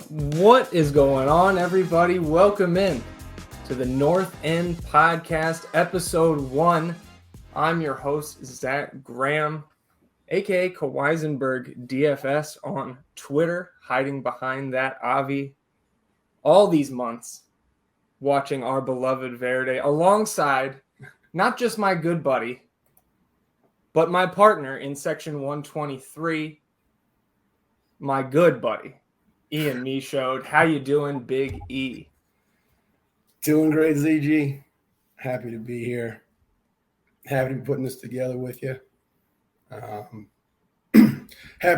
What is going on, everybody? Welcome in to the North End Podcast, Episode 1. I'm your host, Zach Graham, a.k.a. Kawaisenberg DFS on Twitter, hiding behind that Avi. All these months, watching our beloved Verde alongside not just my good buddy, but my partner in Section 123, my good buddy, Ian Michaud. How you doing, Big E? Doing great, ZG. Happy to be here. Happy to be putting this together with you. Happy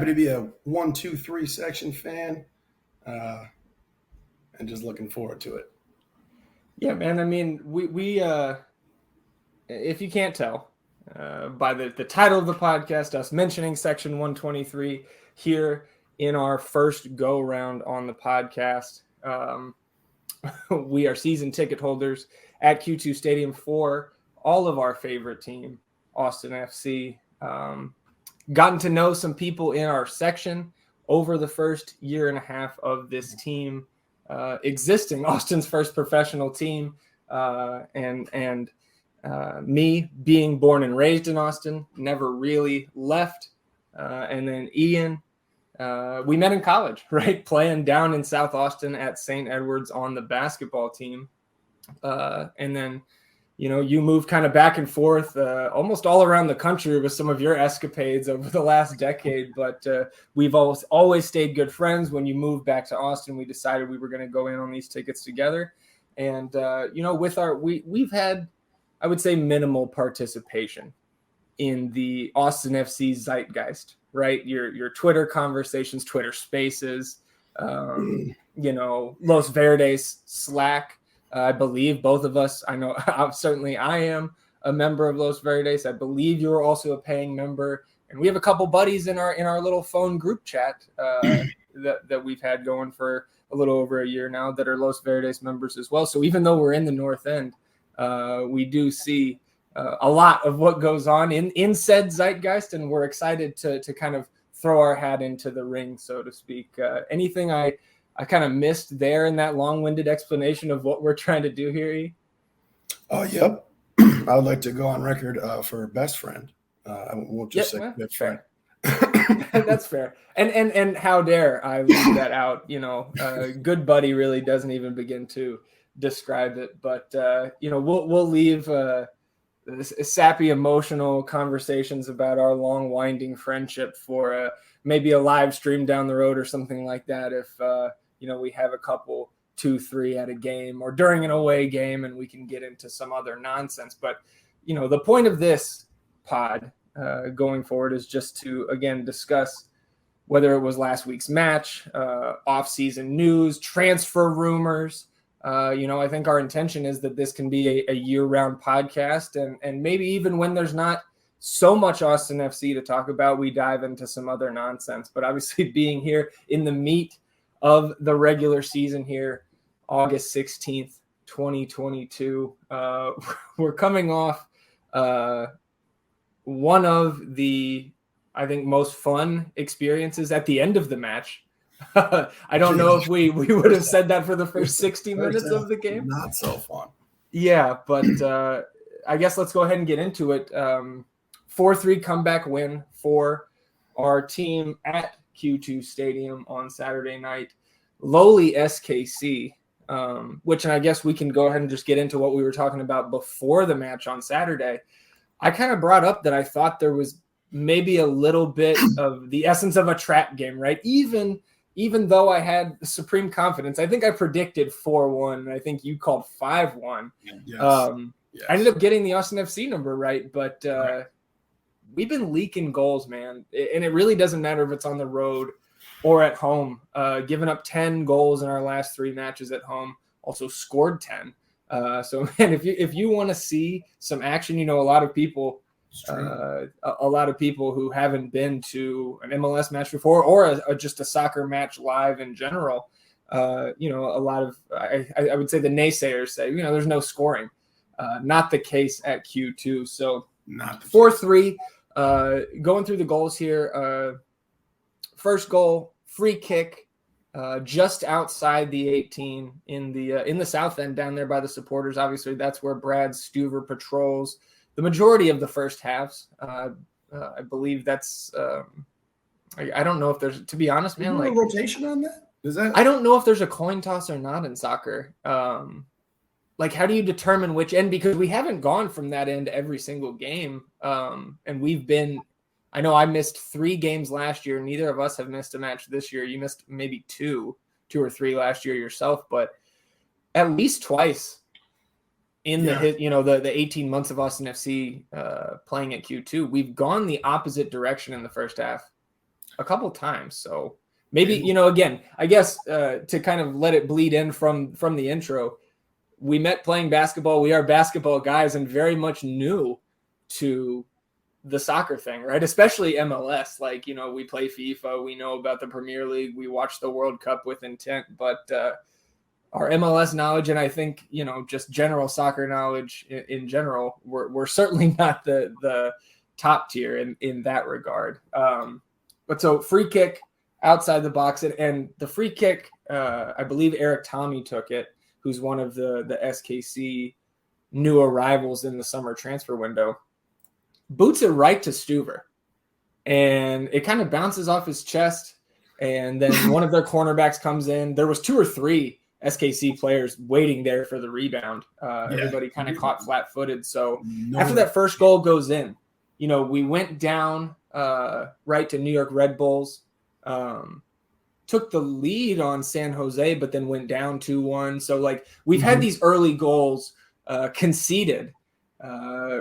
to be a 1-2-3 section fan, and just looking forward to it. Yeah, man. I mean, we if you can't tell by the title of the podcast, us mentioning Section 123 here in our first go round on the podcast. We are season ticket holders at Q2 Stadium for all of our favorite team, Austin FC. Gotten to know some people in our section over the first year and a half of this team existing, Austin's first professional team, and me being born and raised in Austin, never really left. And then Ian, we met in college, right? Playing down in South Austin at St. Edward's on the basketball team. And then, you moved kind of back and forth almost all around the country with some of your escapades over the last decade. But we've always stayed good friends. When you moved back to Austin, we decided we were going to go in on these tickets together. And, we've had, I would say, minimal participation in the Austin FC zeitgeist, right? Your Twitter conversations, Twitter spaces, Los Verdes Slack. I believe both of us, I know certainly I am a member of Los Verdes. I believe you're also a paying member. And we have a couple buddies in our little phone group chat that we've had going for a little over a year now that are Los Verdes members as well. So even though we're in the North End, we do see a lot of what goes on in said zeitgeist, and we're excited to kind of throw our hat into the ring, so to speak. Anything I kind of missed there in that long-winded explanation of what we're trying to do here, E? Yep. I would like to go on record for best friend. I won't just say good friend. That's fair. And how dare I leave that out? Good buddy really doesn't even begin to describe it. But we'll leave sappy emotional conversations about our long winding friendship for maybe a live stream down the road or something like that. If we have a couple 2-3 at a game or during an away game, and we can get into some other nonsense. But the point of this pod going forward is just to again discuss whether it was last week's match, off-season news, transfer rumors. I think our intention is that this can be a year-round podcast, and maybe even when there's not so much Austin FC to talk about, we dive into some other nonsense. But obviously being here in the meat of the regular season here, August 16th, 2022, we're coming off one of the, I think, most fun experiences at the end of the match. I don't know if we would have said that for the first 60 minutes of the game. Not so fun. Yeah, but I guess let's go ahead and get into it. 4-3 comeback win for our team at Q2 Stadium on Saturday night. Lowly SKC, which I guess we can go ahead and just get into what we were talking about before the match on Saturday. I kind of brought up that I thought there was maybe a little bit of the essence of a trap game, right? Even though I had supreme confidence, I think I predicted 4-1, and I think you called 5-1. Yes. Yes. I ended up getting the Austin FC number right, but we've been leaking goals, man. And it really doesn't matter if it's on the road or at home. Giving up 10 goals in our last 3 matches at home, also scored 10. So, man, if you want to see some action, a lot of people who haven't been to an MLS match before or just a soccer match live in general, a lot of I would say the naysayers say, there's no scoring. Not the case at Q2. So 4-3, going through the goals here. First goal, free kick just outside the 18 in the south end down there by the supporters. Obviously, that's where Brad Stuver patrols the majority of the first halves. I believe that's. I don't know if there's, to be honest, man. Like a rotation on that? Is that? I don't know if there's a coin toss or not in soccer. Like, how do you determine which end? Because we haven't gone from that end every single game. And we've been, I know I missed 3 games last year. Neither of us have missed a match this year. You missed maybe two or three last year yourself, but at least twice in the 18 months of Austin FC playing at Q2, we've gone the opposite direction in the first half a couple times. So maybe, again, I guess to kind of let it bleed in from the intro, we met playing basketball. We are basketball guys and very much new to the soccer thing, right? Especially MLS. Like, we play FIFA. We know about the Premier League. We watch the World Cup with intent. But our MLS knowledge and I think, just general soccer knowledge in general, we're certainly not the top tier in that regard. But so free kick outside the box. And the free kick, I believe Eric Tommy took it, who's one of the SKC new arrivals in the summer transfer window, boots it right to Stuver. And it kind of bounces off his chest. And then one of their cornerbacks comes in. There was 2 or 3 SKC players waiting there for the rebound. Everybody kind of caught flat-footed. So after that first goal goes in, we went down right to New York Red Bulls. Took the lead on San Jose, but then went down 2-1. So, like, we've had these early goals conceded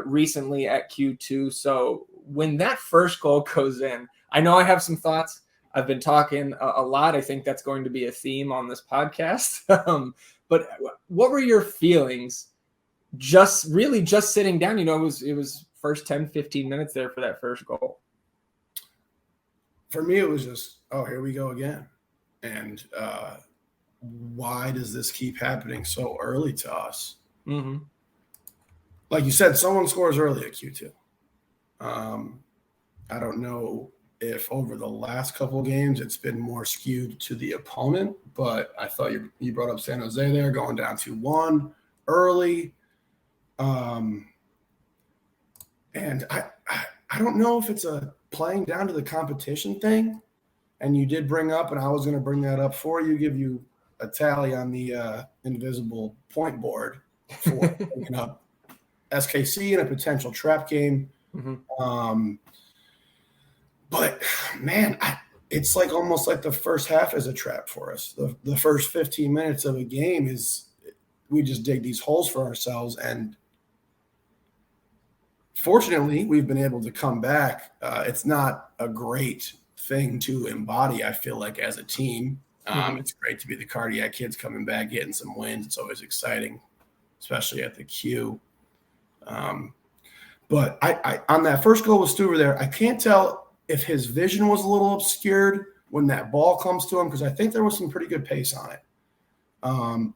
recently at Q2. So when that first goal goes in, I know I have some thoughts. I've been talking a lot. I think that's going to be a theme on this podcast. But what were your feelings just sitting down? It was first 10, 15 minutes there for that first goal. For me, it was just, here we go again. And why does this keep happening so early to us? Mm-hmm. Like you said, someone scores early at Q2. I don't know if over the last couple of games it's been more skewed to the opponent, but I thought you brought up San Jose there, going down 2-1 early. And I don't know if it's a playing down to the competition thing. And you did bring up, and I was going to bring that up for you, give you a tally on the invisible point board for picking up SKC in a potential trap game. Mm-hmm. But, man, it's like almost like the first half is a trap for us. The first 15 minutes of a game is we just dig these holes for ourselves. And fortunately, we've been able to come back. It's not a great thing to embody, I feel like, as a team. It's great to be the Cardiac kids coming back, getting some wins. It's always exciting, especially at the Q. But I on that first goal with Stuver there, I can't tell if his vision was a little obscured when that ball comes to him, because I think there was some pretty good pace on it.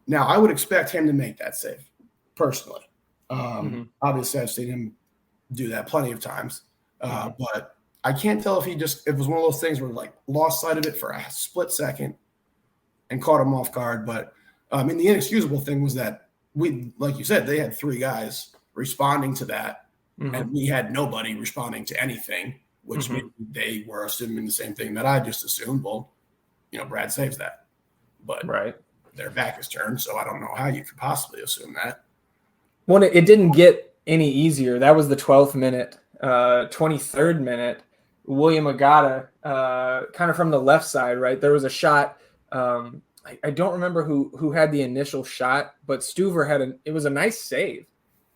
Now, I would expect him to make that save, personally. Obviously, I've seen him do that plenty of times. But I can't tell if it was one of those things where, like, lost sight of it for a split second and caught him off guard. But, the inexcusable thing was that like you said, they had 3 guys responding to that, and we had nobody responding to anything, which maybe they were assuming the same thing that I just assumed. Well, Brad saves that. But their back is turned, so I don't know how you could possibly assume that. Well, it didn't get any easier. That was the 12th minute. 23rd minute, William Agata, kind of from the left side, right? There was a shot. I don't remember who had the initial shot, but Stuver it was a nice save.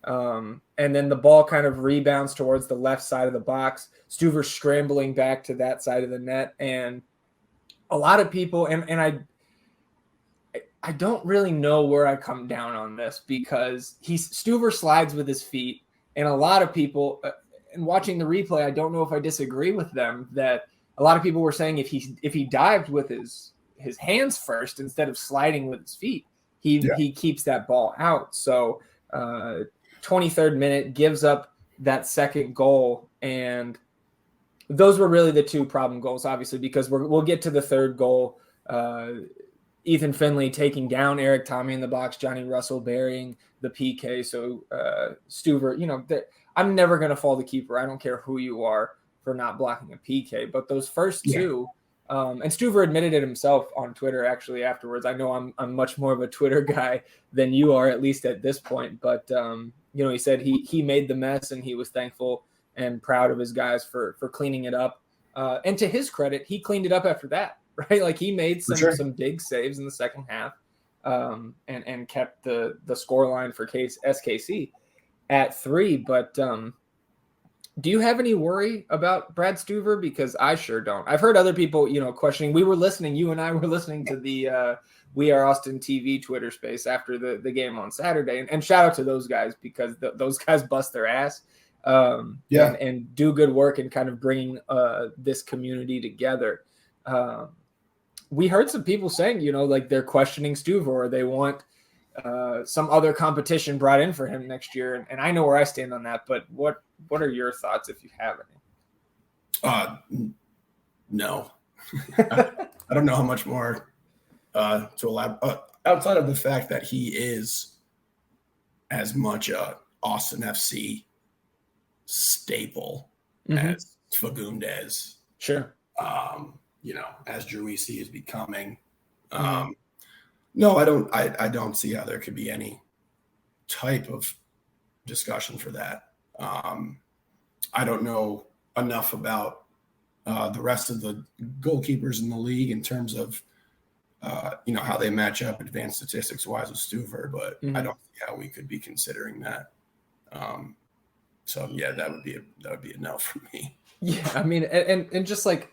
And then the ball kind of rebounds towards the left side of the box. Stuver scrambling back to that side of the net. And a lot of people, and I don't really know where I come down on this, because Stuver slides with his feet, and a lot of people, and watching the replay, I don't know if I disagree with them, that a lot of people were saying if he dived with his hands first instead of sliding with his feet, he keeps that ball out. So 23rd minute gives up that second goal, and those were really the 2 problem goals, obviously, because we'll get to the third goal Ethan Finley taking down Eric Tommy in the box, Johnny Russell burying the PK. So Stuver, I'm never going to fault the keeper. I don't care who you are for not blocking a PK. But those first two, and Stuver admitted it himself on Twitter actually afterwards. I know I'm much more of a Twitter guy than you are, at least at this point. But he said he made the mess and he was thankful and proud of his guys for cleaning it up. And to his credit, he cleaned it up after that. Right, like he made some big saves in the second half, and kept the score line for SKC at 3. But do you have any worry about Brad Stuver? Because I sure don't. I've heard other people, questioning. You and I were listening to the We Are Austin TV Twitter space after the game on Saturday, and shout out to those guys because those guys bust their ass, and do good work in kind of bringing this community together. We heard some people saying, like they're questioning Stuver or they want some other competition brought in for him next year. And I know where I stand on that, but what are your thoughts if you have any? No. I don't know how much more to elaborate outside of the fact that he is as much a Austin FC staple as Fagundes. Sure. As Druisi is becoming. No, I don't see how there could be any type of discussion for that. I don't know enough about the rest of the goalkeepers in the league in terms of, how they match up advanced statistics wise with Stuver, but I don't see how we could be considering that. That would be a no for me. Yeah. I mean, and just like,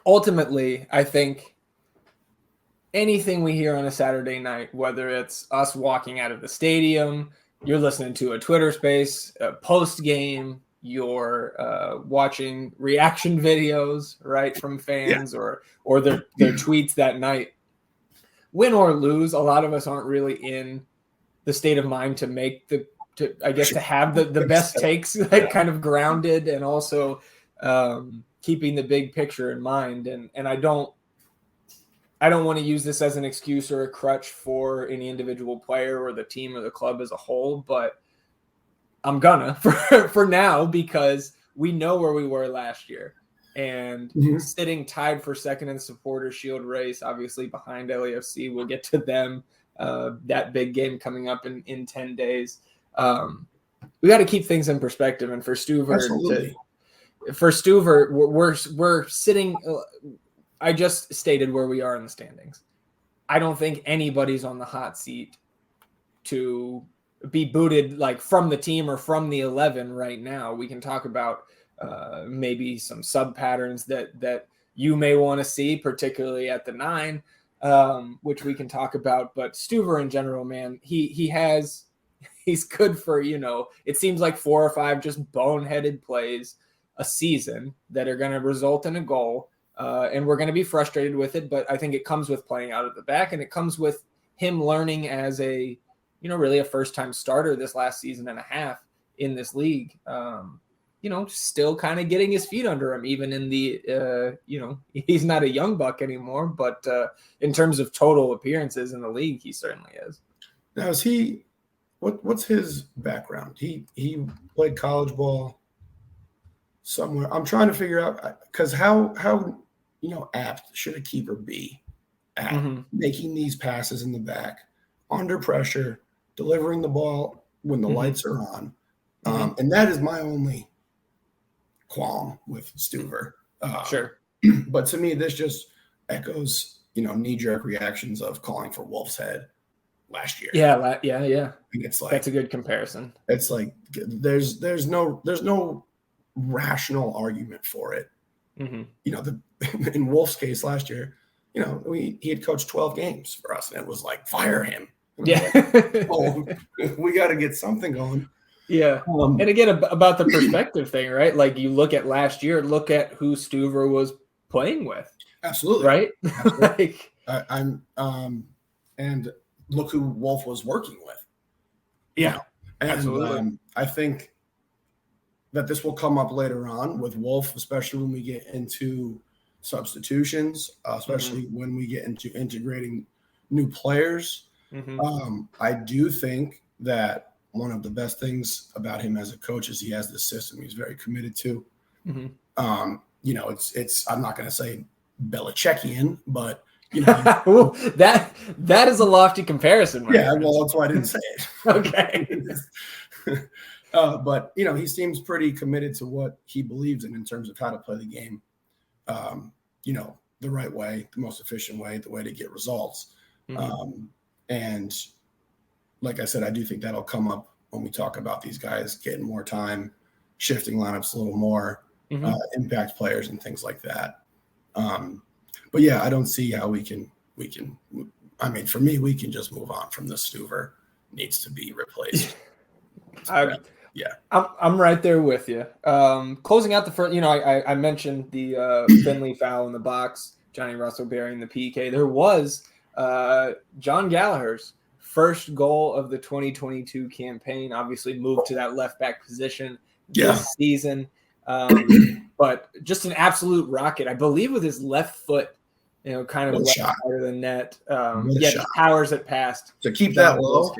ultimately, I think anything we hear on a Saturday night, whether it's us walking out of the stadium, you're listening to a Twitter space, post game, you're watching reaction videos, right, from fans or their tweets that night. Win or lose, a lot of us aren't really in the state of mind to make to have the best takes, like kind of grounded and also keeping the big picture in mind. And I don't want to use this as an excuse or a crutch for any individual player or the team or the club as a whole, but I'm gonna for now, because we know where we were last year and sitting tied for second in the Supporter Shield race, obviously behind LAFC. We'll get to them, that big game coming up in 10 days. We got to keep things in perspective. And for Stuver, we're sitting. I just stated where we are in the standings. I don't think anybody's on the hot seat to be booted like from the team or from the 11 right now. We can talk about maybe some sub patterns that you may want to see, particularly at the 9, which we can talk about. But Stuver in general, man, he's good for, it seems like 4 or 5 just boneheaded plays a season that are going to result in a goal. And we're going to be frustrated with it, but I think it comes with playing out of the back, and it comes with him learning as a, really a first-time starter this last season and a half in this league. Still kind of getting his feet under him, even in the, he's not a young buck anymore, but in terms of total appearances in the league, he certainly is. Now, is he, what's his background? He played college ball somewhere. I'm trying to figure out, because how apt should a keeper be at making these passes in the back under pressure, delivering the ball when the lights are on. And that is my only qualm with Stuver. Sure. But to me, this just echoes, knee-jerk reactions of calling for Wolf's head last year. Yeah. It's like, that's a good comparison. It's like there's no rational argument for it. In Wolf's case last year, he had coached 12 games for us, and it was like, fire him. Yeah. We got to get something going. Yeah. And again, about the perspective thing, right? Like, you look at last year, look at who Stuver was playing with. Absolutely. Right? Absolutely. And look who Wolf was working with. Yeah. And, absolutely. I think that this will come up later on with Wolf, especially when we get into substitutions, especially when we get into integrating new players. Mm-hmm. I do think that one of the best things about him as a coach is he has this system he's very committed to. Mm-hmm. It's I'm not going to say Belichickian, but Ooh, that is a lofty comparison. Yeah, well, that's why I didn't say it. Okay. But he seems pretty committed to what he believes in terms of how to play the game. The right way, the most efficient way, the way to get results. Mm-hmm. And like I said, I do think that'll come up when we talk about these guys getting more time, shifting lineups a little more, Mm-hmm. Impact players and things like that. But yeah, I don't see how we can. I mean, for me, we can just move on from this. Stuver needs to be replaced. I'm right there with you. Closing out the first, I mentioned the Finley foul in the box, Johnny Russell burying the PK. There was John Gallagher's first goal of the 2022 campaign. Obviously, moved to that left back position this season, but just an absolute rocket. I believe with his left foot, kind of left side of the net. Just powers it past to keep that low.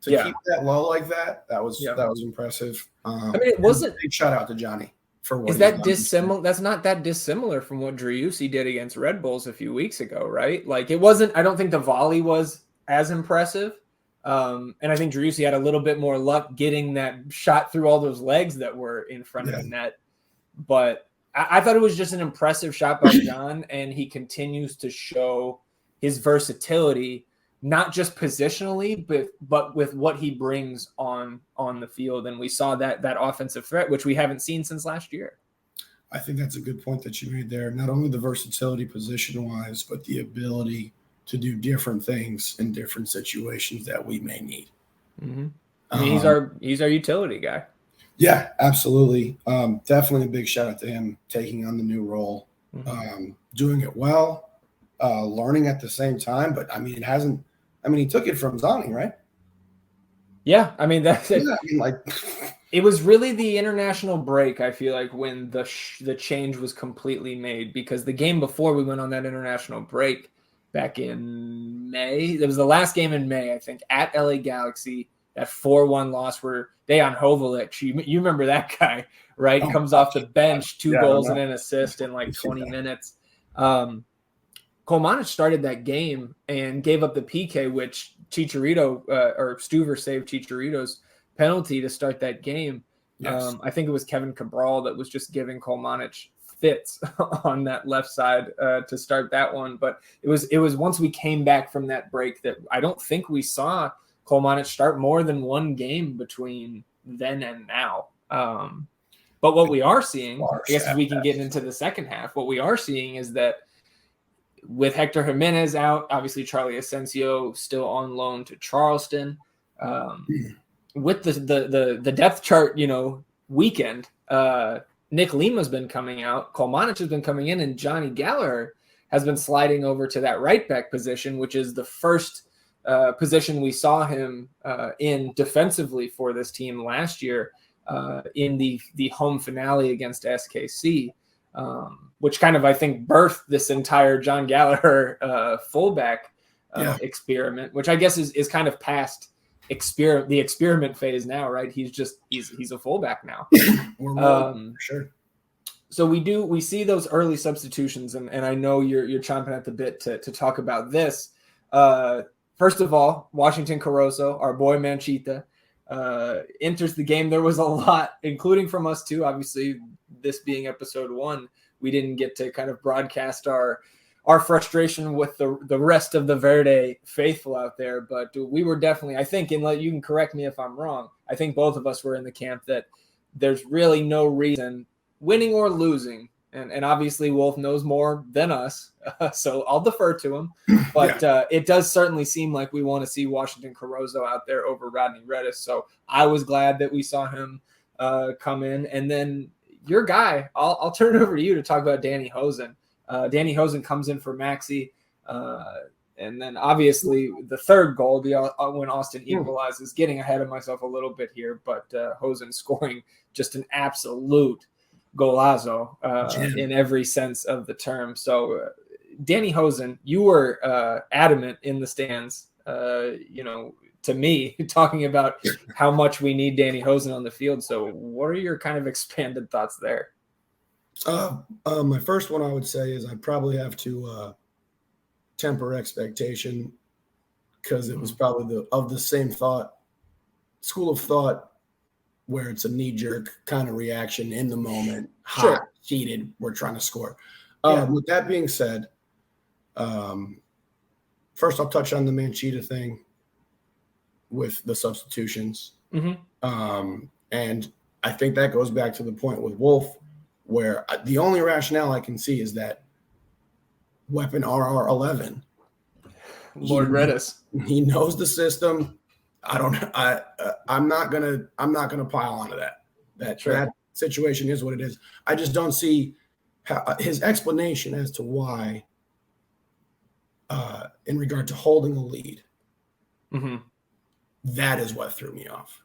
Keep that low like that was impressive. I mean, it wasn't a big shout out to Johnny for what is that dissimilar. That's not that dissimilar from what Driussi did against Red Bulls a few weeks ago, right? Like it wasn't. I don't think the volley was as impressive, and I think Driussi had a little bit more luck getting that shot through all those legs that were in front of the net. But I thought it was just an impressive shot by John, and he continues to show his versatility. Not just positionally, but with what he brings on the field. And we saw that offensive threat, which we haven't seen since last year. I think that's a good point that you made there. Not only the versatility position-wise, but the ability to do different things in different situations that we may need. Mm-hmm. I mean, he's our utility guy. Yeah, absolutely. Definitely a big shout out to him taking on the new role, doing it well, learning at the same time. But, I mean, he took it from Zani, right? Yeah, I mean that's it. Yeah, it was really the international break. I feel like when the change was completely made, because the game before we went on that international break back in May, it was the last game in May, I think, at LA Galaxy. That 4-1 loss where Dejan Hovalic, you remember that guy, right? Comes off the bench, 2 goals and an assist in like 20 minutes. Kolmanic started that game and gave up the PK, which Chicharito or Stuver saved Chicharito's penalty to start that game. Yes. I think it was Kevin Cabral that was just giving Kolmanic fits on that left side to start that one. But it was once we came back from that break that I don't think we saw Kolmanic start more than one game between then and now. But what we are seeing, I guess if we can get into the second half, what we are seeing is that with Hector Jimenez out, obviously Charlie Asensio still on loan to Charleston. With the depth chart, weekend, Nick Lima's been coming out, Kolmanic has been coming in, and Johnny Gallagher has been sliding over to that right back position, which is the first position we saw him in defensively for this team last year in the home finale against SKC. Which kind of, I think, birthed this entire John Gallagher fullback experiment, which I guess is kind of past the experiment phase now, right? He's a fullback now. For sure. So we see those early substitutions, and I know you're chomping at the bit to talk about this. First of all, Washington Caruso, our boy Manchita, enters the game. There was a lot, including from us too. Obviously, this being episode 1, we didn't get to kind of broadcast our frustration with the rest of the Verde faithful out there. But we were definitely, I think, and you can correct me if I'm wrong, I think both of us were in the camp that there's really no reason, winning or losing, and obviously Wolf knows more than us, so I'll defer to him. But it does certainly seem like we want to see Washington Caruso out there over Rodney Redis. So I was glad that we saw him come in. And then your guy, I'll turn it over to you to talk about Danny Hosen. Danny Hosen comes in for Maxi. And then obviously the third goal, when Austin equalizes, getting ahead of myself a little bit here, but Hosen scoring just an absolute golazo in every sense of the term. So Danny Hosen, you were adamant in the stands, to me, talking about how much we need Danny Hosen on the field. So what are your kind of expanded thoughts there? My first one I would say is I probably have to temper expectation, because it was probably the same school of thought, where it's a knee-jerk kind of reaction in the moment, hot, heated, we're trying to score. With that being said, first I'll touch on the Manchita thing with the substitutions. And I think that goes back to the point with Wolf, where the only rationale I can see is that weapon RR11, Lord Redis, he knows the system. I'm not gonna pile onto that. That situation is what it is. I just don't see his explanation as to why, in regard to holding a lead. That is what threw me off.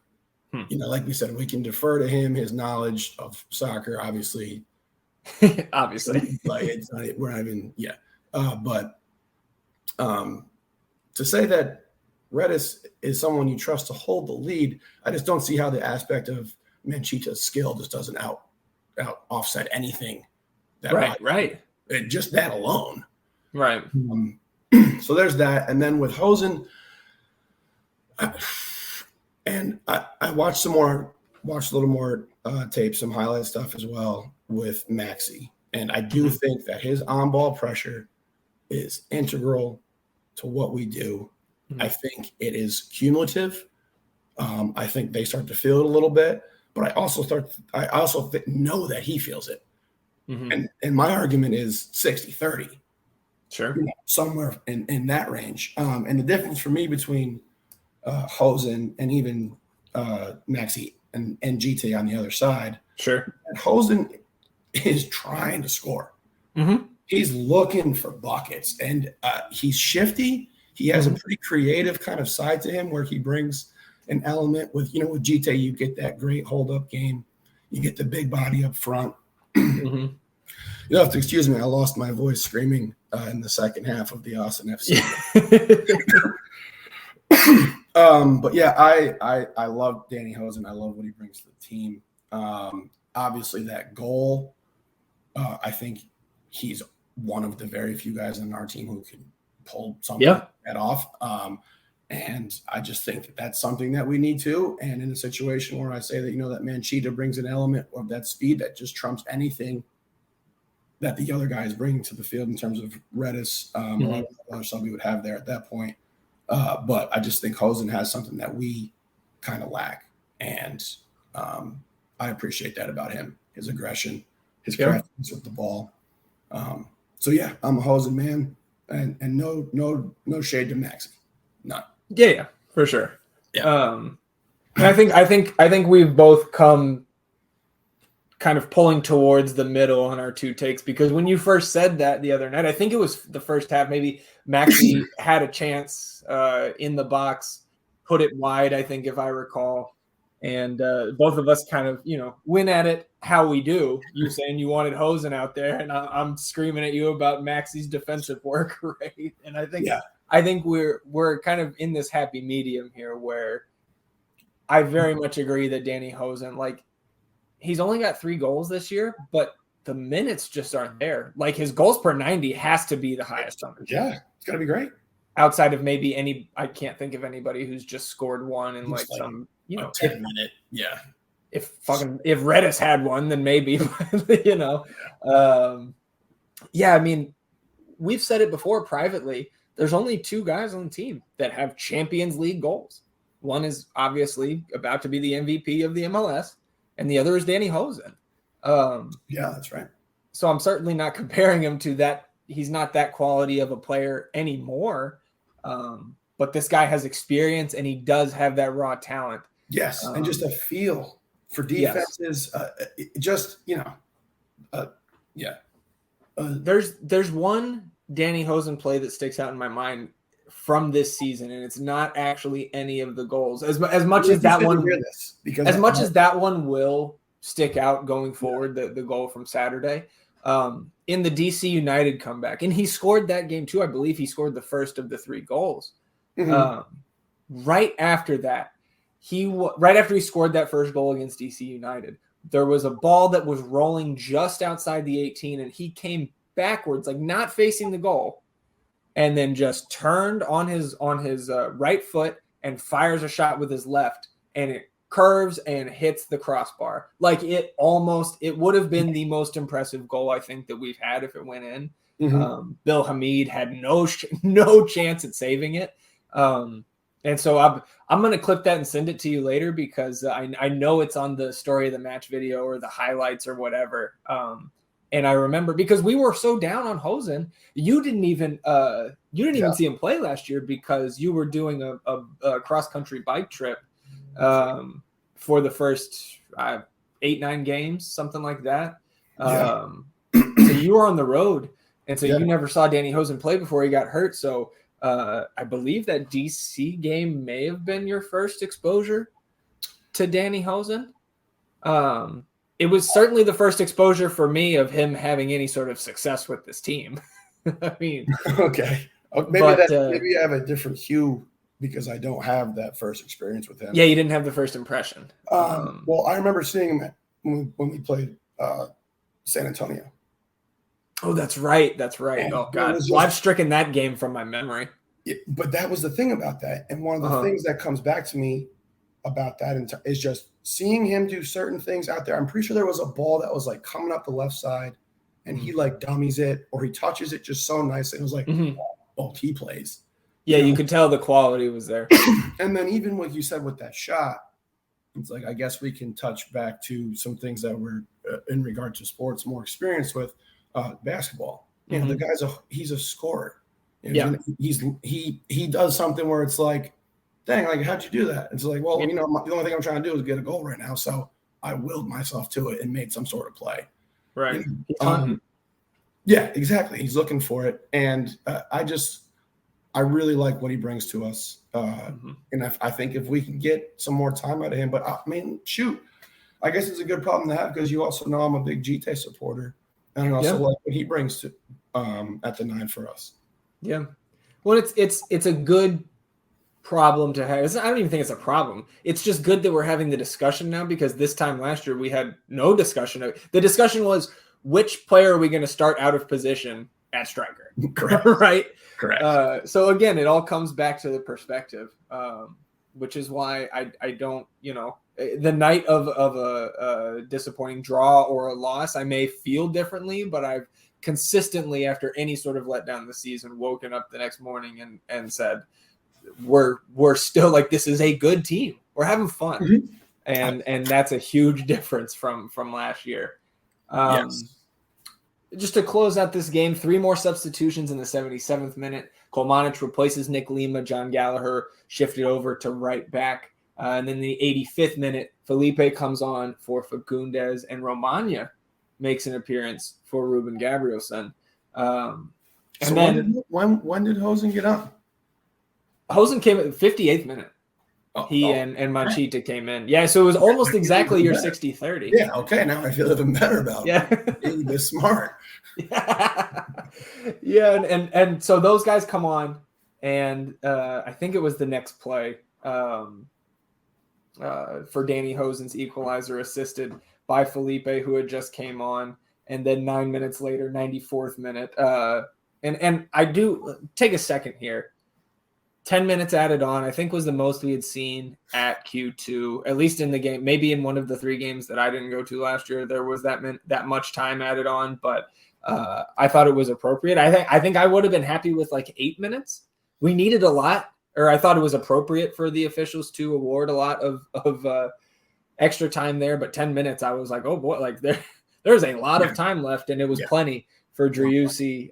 Like we said, we can defer to him, his knowledge of soccer, obviously. Obviously, like it's not, we're not even, but to say that Redis is someone you trust to hold the lead, I just don't see how the aspect of Manchita's skill just doesn't out offset anything. Right. Just that alone. Right. So there's that. And then with Hosen, I watched a little more tape, some highlight stuff as well with Maxey. And I do think that his on-ball pressure is integral to what we do. I think it is cumulative. I think they start to feel it a little bit, but I also know that he feels it. And my argument is 60-30. Sure. Somewhere in that range. And the difference for me between Hosen and even Maxey and GT on the other side. Sure. And Hosen is trying to score. He's looking for buckets, and he's shifty. He has a pretty creative kind of side to him where he brings an element with GT, you get that great hold-up game. You get the big body up front. You'll have to excuse me. I lost my voice screaming in the second half of the Austin FC. But yeah, I love Danny Hosen. I love what he brings to the team. Obviously, that goal, I think he's one of the very few guys on our team who can pull something like that off. And I just think that that's something that we need to. And in a situation where I say that, that Manchita brings an element of that speed that just trumps anything that the other guys bring to the field in terms of Redis, or other sub we would have there at that point. But I just think Hosen has something that we kind of lack. And I appreciate that about him, his aggression, his craftiness with the ball. So yeah, I'm a Hosen man, and no shade to Maxey. None. Yeah, for sure. Yeah. I think we've both come kind of pulling towards the middle on our two takes, because when you first said that the other night, I think it was the first half, maybe Maxey had a chance in the box, put it wide, I think, if I recall. And both of us kind of, win at it how we do. You saying you wanted Hosen out there, and I'm screaming at you about Maxey's defensive work rate. And I think we're kind of in this happy medium here where I very much agree that Danny Hosen, like, he's only got 3 goals this year, but the minutes just aren't there. Like, his goals per 90 has to be the highest on the team. Yeah, it's got to be great. Outside of maybe I can't think of anybody who's just scored one in like some, 10 minute. Yeah. If Redis had one, then maybe, I mean, we've said it before privately. There's only 2 guys on the team that have Champions League goals. One is obviously about to be the MVP of the MLS, and the other is Danny Hosen. Yeah, that's right. So I'm certainly not comparing him to that. He's not that quality of a player anymore. But this guy has experience, and he does have that raw talent. Yes, and just a feel for defenses. There's one Danny Hosen play that sticks out in my mind from this season, and it's not actually any of the goals. As much as that one will stick out going forward, the goal from Saturday. in the DC United comeback. And he scored that game too. I believe he scored the first of the 3 goals. Mhm. Right after that, right after he scored that first goal against DC United, there was a ball that was rolling just outside the 18, and he came backwards, like not facing the goal, and then just turned on his right foot and fires a shot with his left, and it curves and hits the crossbar. Like it would have been the most impressive goal I think that we've had if it went in. Mhm. Bill Hamid had no chance at saving it. And so I'm going to clip that and send it to you later because I know it's on the story of the match video or the highlights or whatever. And I remember because we were so down on Hosen, you didn't even see him play last year because you were doing a cross country bike trip for the first 8-9 games, something like that. So you were on the road, and so you never saw Danny Hosen play before he got hurt. So I believe that DC game may have been your first exposure to Danny Hosen. It was certainly the first exposure for me of him having any sort of success with this team. I mean, okay, maybe I have a different hue because I don't have that first experience with him. Yeah, you didn't have the first impression. Well, I remember seeing him when we played San Antonio. Oh, that's right. And oh, God. I've stricken that game from my memory. But that was the thing about that. And one of the things that comes back to me about that is just seeing him do certain things out there. I'm pretty sure there was a ball that was like coming up the left side and he like dummies it or he touches it just so nicely. It was like, oh, he plays. Yeah, you could tell the quality was there. And then even what you said with that shot, it's like, I guess we can touch back to some things that we're in regard to sports more experienced with basketball. You know, the guy's he's a scorer. You know, he does something where it's like, dang, like, how'd you do that? It's like, well, you know, the only thing I'm trying to do is get a goal right now. So I willed myself to it and made some sort of play. Right. You know? Yeah, exactly. He's looking for it. And I really like what he brings to us. And I think if we can get some more time out of him, but I mean, shoot, I guess it's a good problem to have because you also know I'm a big GT supporter. And I also like what he brings to at the 9 for us. Yeah. Well, it's a good problem to have. I don't even think it's a problem. It's just good that we're having the discussion now because this time last year we had no discussion. The discussion was which player are we going to start out of position at striker? Correct. Right? Correct. So again, it all comes back to the perspective, which is why I don't, you know, the night of a disappointing draw or a loss, I may feel differently, but I've consistently, after any sort of letdown this season, woken up the next morning and said, we're still like, this is a good team. We're having fun. And that's a huge difference from last year. Just to close out this game, 3 more substitutions in the 77th minute. Kolmanic replaces Nick Lima. John Gallagher shifted over to right back. And then the 85th minute, Felipe comes on for Fagundes, and Romagna makes an appearance for Ruben Gabrielson. When did Hosen get on? Hosen came at the 58th minute. And Manchita came in. Yeah, so it was almost exactly your 60-30. Yeah, okay. Now I feel even better about being this smart. Yeah, and so those guys come on, and I think it was the next play for Danny Hosen's equalizer, assisted by Felipe, who had just came on, and then 9 minutes later, 94th minute. And I do take a second here. 10 minutes added on, I think, was the most we had seen at Q2, at least in the game. Maybe in one of the 3 games that I didn't go to last year, there was that much time added on, but I thought it was appropriate. I think I would have been happy with like 8 minutes. We needed a lot, or I thought it was appropriate for the officials to award a lot of extra time there, but 10 minutes, I was like, oh boy, like there's a lot of time left, and it was plenty for Driussi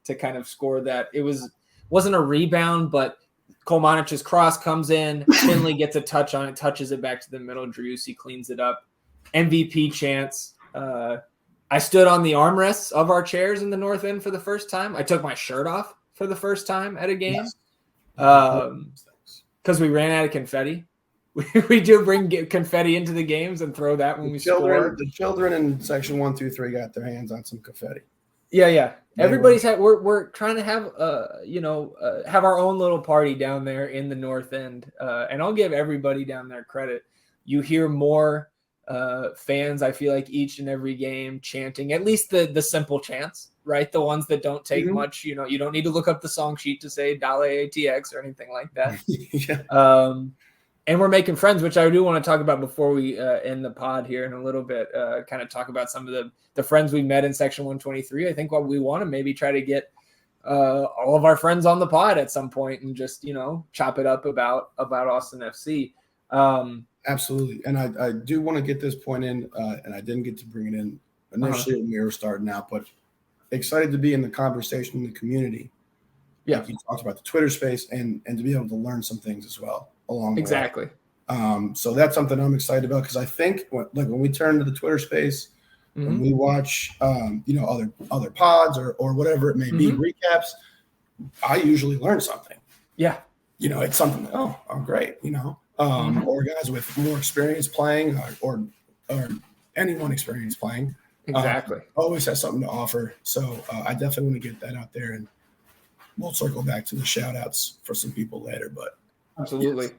to kind of score that. It wasn't a rebound, but Kolmanic's cross comes in. Finley gets a touch on it, touches it back to the middle. Driussi cleans it up. MVP chance. I stood on the armrests of our chairs in the north end for the first time. I took my shirt off for the first time at a game because we ran out of confetti. We do bring confetti into the games and throw that when we score. The children in section 1 through 3 got their hands on some confetti. Yeah. Everybody's we're trying to have have our own little party down there in the north end. And I'll give everybody down there credit. You hear more fans, I feel like, each and every game chanting, at least the simple chants, right? The ones that don't take much, you don't need to look up the song sheet to say Dale ATX or anything like that. Yeah. And we're making friends, which I do want to talk about before we end the pod here in a little bit, kind of talk about some of the friends we met in section 123. I think what we want to maybe try to get all of our friends on the pod at some point and just, chop it up about Austin FC. Absolutely. And I do want to get this point in, and I didn't get to bring it in initially when we were starting out, but excited to be in the conversation in the community. Yeah. Like you talked about the Twitter space and to be able to learn some things as well along the way. So that's something I'm excited about because I think when we turn to the Twitter space, when we watch, other pods or whatever it may be, recaps, I usually learn something. Yeah. It's something that, I'm great, or guys with more experience playing or anyone experienced playing. Exactly. Always has something to offer. So I definitely want to get that out there, and we'll circle back to the shout outs for some people later, but absolutely.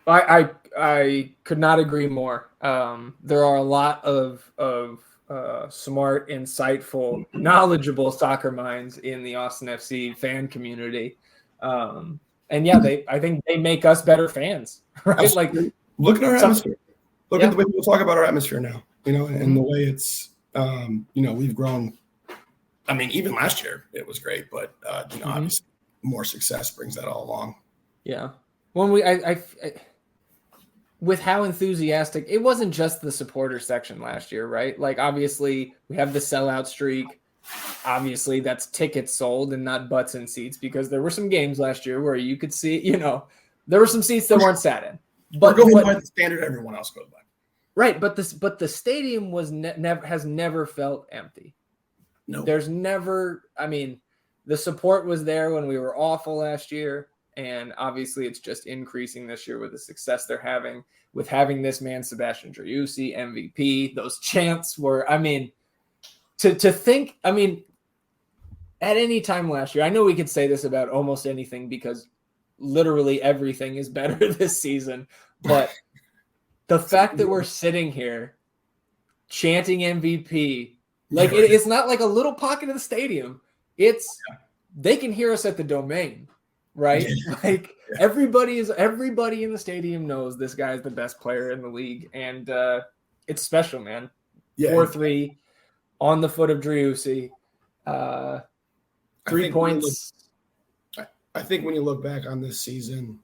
Yes. I could not agree more. There are a lot of smart, insightful, knowledgeable soccer minds in the Austin FC fan community. And yeah, I think they make us better fans, right? Absolutely. Like, look at our atmosphere. Look at the way people talk about our atmosphere now, and the way it's, we've grown. I mean, even last year it was great, but obviously more success brings that all along. Yeah. When with how enthusiastic, it wasn't just the supporter section last year, right? Like, obviously we have the sellout streak. Obviously that's tickets sold and not butts in seats, because there were some games last year where you could see, there were some seats that weren't sat in. But we're going by the standard everyone else goes by. Right, but the stadium was has never felt empty. No. There's never, the support was there when we were awful last year, and obviously it's just increasing this year with the success they're having with having this man Sebastian Driussi MVP. Those chants were, to think, at any time last year, I know we could say this about almost anything because literally everything is better this season, but the fact that we're sitting here chanting MVP, it's not like a little pocket of the stadium. They can hear us at the Domain, right? Everybody in the stadium knows this guy's the best player in the league, and it's special, man. 4-3 on the foot of Driussi. 3 points. I think when you look back on this season,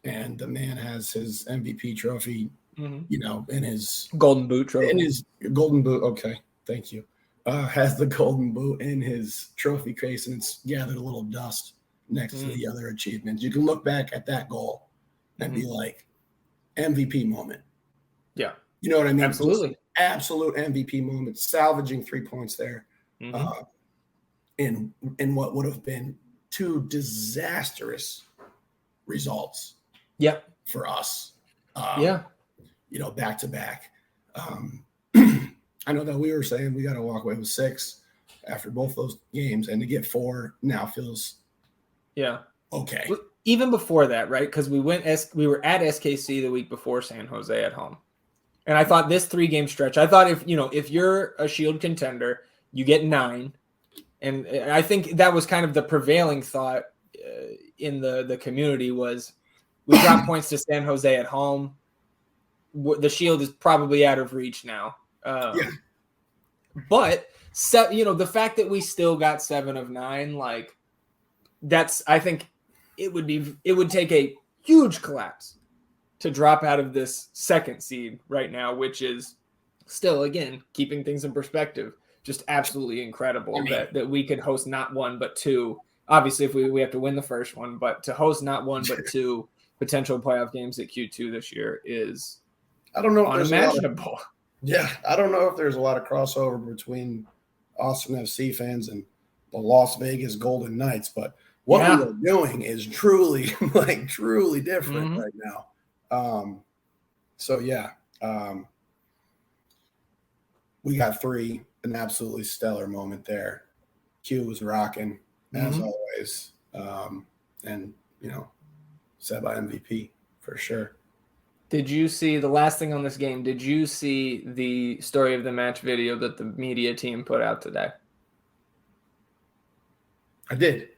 and the man has his MVP trophy, in his golden boot trophy. In his golden boot, okay, thank you. Has the golden boot in his trophy case, and it's gathered a little dust next to the other achievements. You can look back at that goal and be like, MVP moment. Yeah. You know what I mean? Absolutely. Absolute MVP moment, salvaging 3 points there in what would have been 2 disastrous results for us. Back to back. I know that we were saying we got to walk away with 6 after both those games, and to get 4 now feels okay. Even before that, right? Because we were at SKC the week before San Jose at home. And I thought this 3-game stretch, if you're a Shield contender, you get 9. And I think that was kind of the prevailing thought in the community was we drop points to San Jose at home. The Shield is probably out of reach now. But the fact that we still got 7 of 9, I think it would take a huge collapse to drop out of this 2nd seed right now, which is still, again, keeping things in perspective, just absolutely incredible that we could host not 1 but 2. Obviously, if we have to win the first one, but to host not 1 but 2 potential playoff games at Q2 this year is unimaginable. I don't know if there's a lot of crossover between Austin FC fans and the Las Vegas Golden Knights, but what we are doing is truly different right now. So yeah, we got three, an absolutely stellar moment there. Q was rocking as always, and Seba MVP for sure. Did you see the last thing on this game? Did you see the story of the match video that the media team put out today? I did.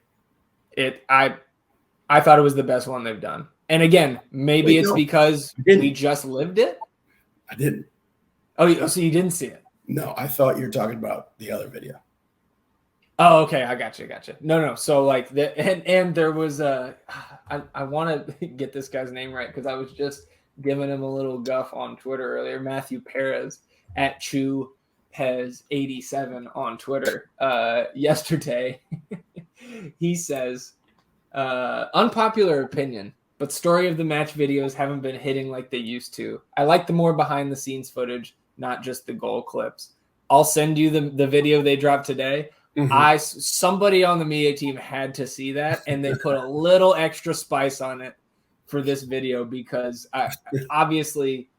I thought it was the best one they've done. And again, maybe it's because we just lived it. I didn't. Oh, so you didn't see it? No, I thought you were talking about the other video. Oh, okay. I got you. No. So like and there was I want to get this guy's name right because I was just giving him a little guff on Twitter earlier. Matthew Perez at Chu Pez 87 on Twitter yesterday. He says, unpopular opinion, but story of the match videos haven't been hitting like they used to. I like the more behind the scenes footage, not just the goal clips. I'll send you the video they dropped today. Somebody on the media team had to see that, and they put a little extra spice on it for this video because obviously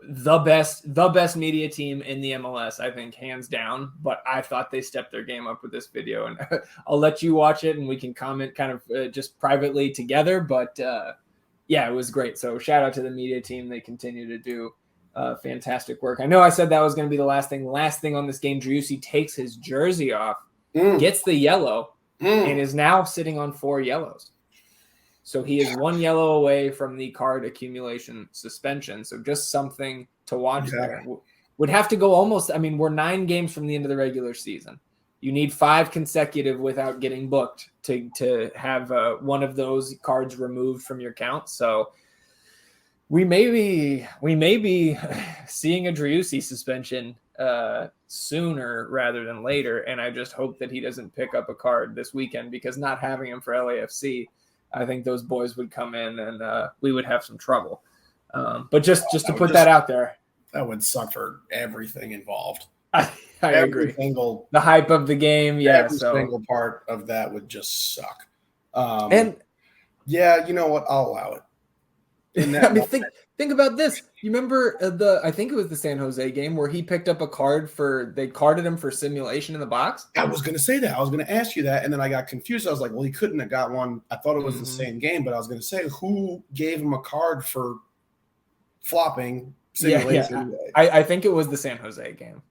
the best media team in the MLS, I think, hands down. But I thought they stepped their game up with this video, and I'll let you watch it, and we can comment kind of just privately together. But yeah, it was great. So shout out to the media team; they continue to do fantastic work. I know I said that was going to be the last thing. Last thing on this game, Driussi takes his jersey off, gets the yellow, and is now sitting on 4 yellows. So he is 1 yellow away from the card accumulation suspension. So just something to watch there. Would have to go almost, I mean, we're 9 games from the end of the regular season. You need 5 consecutive without getting booked to have one of those cards removed from your count. So we may be seeing a Driussi suspension sooner rather than later, and I just hope that he doesn't pick up a card this weekend because not having him for LAFC, I think those boys would come in and we would have some trouble. But just to put that out there, that would suck for everything involved. I agree. The hype of the game, every single part of that would just suck. And yeah, you know what? I'll allow it. I mean, think about this. You remember I think it was the San Jose game where he picked up a card they carded him for simulation in the box. I was going to say that. I was going to ask you that, and then I got confused. I was like, well, he couldn't have got one. I thought it was the same game, but I was going to say, who gave him a card for flopping simulation? Yeah. I think it was the San Jose game.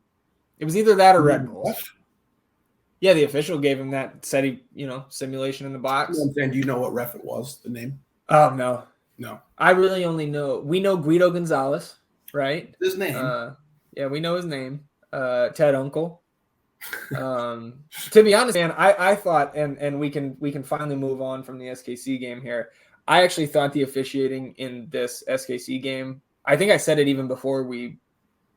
It was either that or Red Bulls. Yeah, the official gave him that, said he, simulation in the box. And do you know what ref it was, the name? Oh, no. No. I really only know. We know Guido Gonzalez, right? His name. Yeah, we know his name. Ted Uncle. To be honest, man, I thought, and we can finally move on from the SKC game here. I actually thought the officiating in this SKC game, I think I said it even before we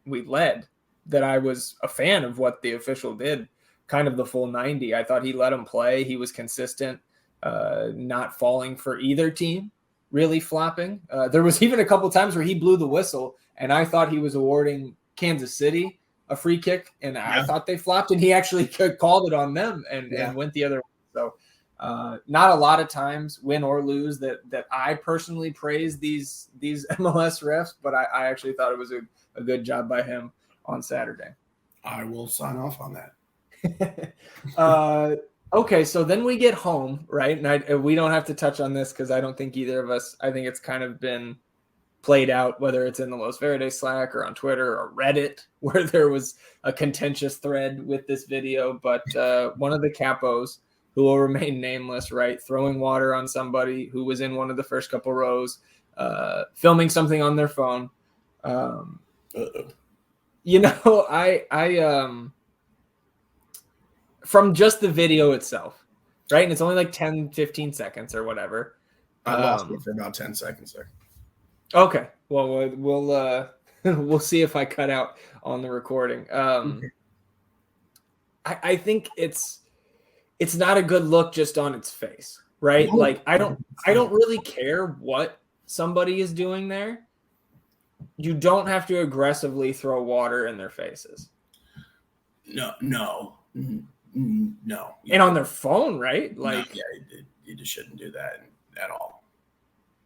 led, that I was a fan of what the official did, kind of the full 90. I thought he let him play. He was consistent, not falling for either team. Really flopping. There was even a couple times where he blew the whistle, and I thought he was awarding Kansas City a free kick, and I thought they flopped, and he actually called it on them and went the other way. So not a lot of times, win or lose, that I personally praise these MLS refs, but I actually thought it was a good job by him on Saturday. I will sign off on that. Okay, so then we get home, right? And we don't have to touch on this because I don't think either of us, I think it's kind of been played out, whether it's in the Los Verdes Slack or on Twitter or Reddit, where there was a contentious thread with this video. But one of the capos, who will remain nameless, right, throwing water on somebody who was in one of the first couple rows, filming something on their phone. From just the video itself, right? And it's only like 10, 15 seconds or whatever. I lost it for about 10 seconds there. Okay. Well, we'll see if I cut out on the recording. I think it's not a good look just on its face, right? No. Like I don't really care what somebody is doing there. You don't have to aggressively throw water in their faces. No. And on their phone, right? Like, you just shouldn't do that at all.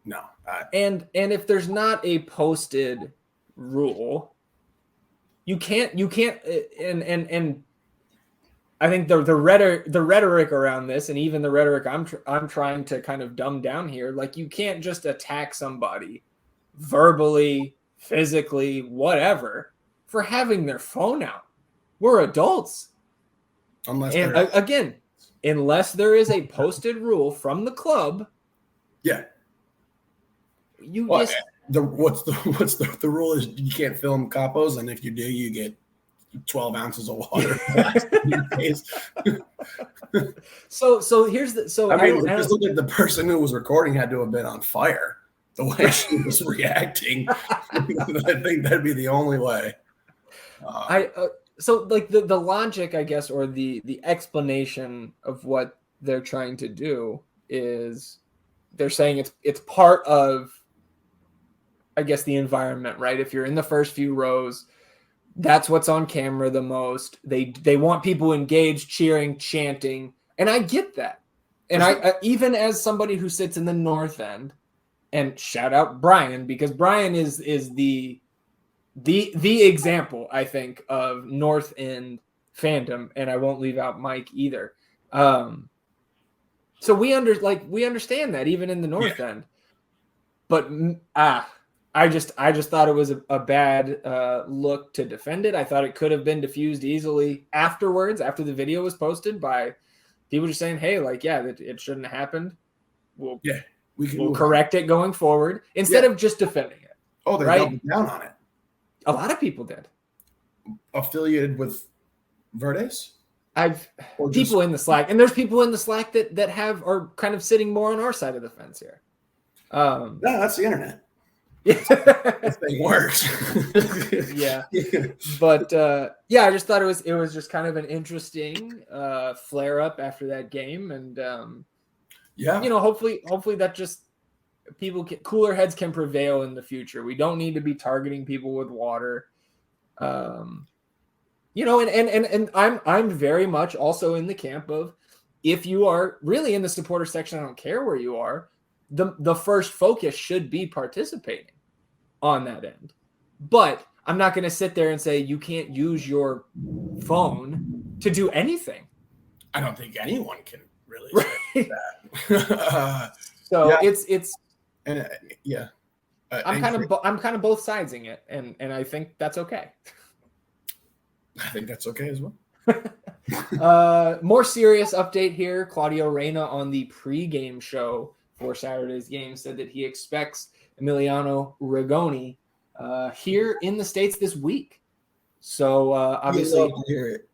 No. And if there's not a posted rule, you can't and I think the rhetoric around this, and even the rhetoric I'm trying to kind of dumb down here, like you can't just attack somebody verbally, physically, whatever, for having their phone out. We're adults. Unless there is a posted rule from the club. Yeah. What's the rule is you can't film capos, and if you do, you get 12 ounces of water. So here's the just look at the person who was recording had to have been on fire the way she was reacting. I think that'd be the only way. So like the logic, I guess, or the explanation of what they're trying to do is they're saying it's part of, I guess, the environment, right? If you're in the first few rows, that's what's on camera the most. They want people engaged, cheering, chanting, and I get that. And I even as somebody who sits in the north end, and shout out Brian, because Brian is the example, I think, of north end fandom, and I won't leave out Mike either. So we understand that even in the north end, but I just thought it was a bad look to defend it. I thought it could have been diffused easily afterwards, after the video was posted, by people just saying, "Hey, it shouldn't have happened. We'll correct it going forward," instead of just defending it. Oh, they doubled down on it. A lot of people did. Affiliated with Verdes? People in the Slack, and there's people in the Slack that are kind of sitting more on our side of the fence here. No, that's the internet. This thing works. Yeah. But I just thought it was just kind of an interesting flare up after that game, and hopefully that just cooler heads can prevail in the future. We don't need to be targeting people with water. And I'm very much also in the camp of, if you are really in the supporter section, I don't care where you are, the first focus should be participating on that end. But I'm not going to sit there and say you can't use your phone to do anything. I don't think anyone can really say that. It's and I'm kind of both sidesing it, and I think that's okay. I think that's okay as well. More serious update here. Claudio Reyna on the pregame show for Saturday's game said that he expects Emiliano Rigoni here in the States this week. So obviously, you love to hear it.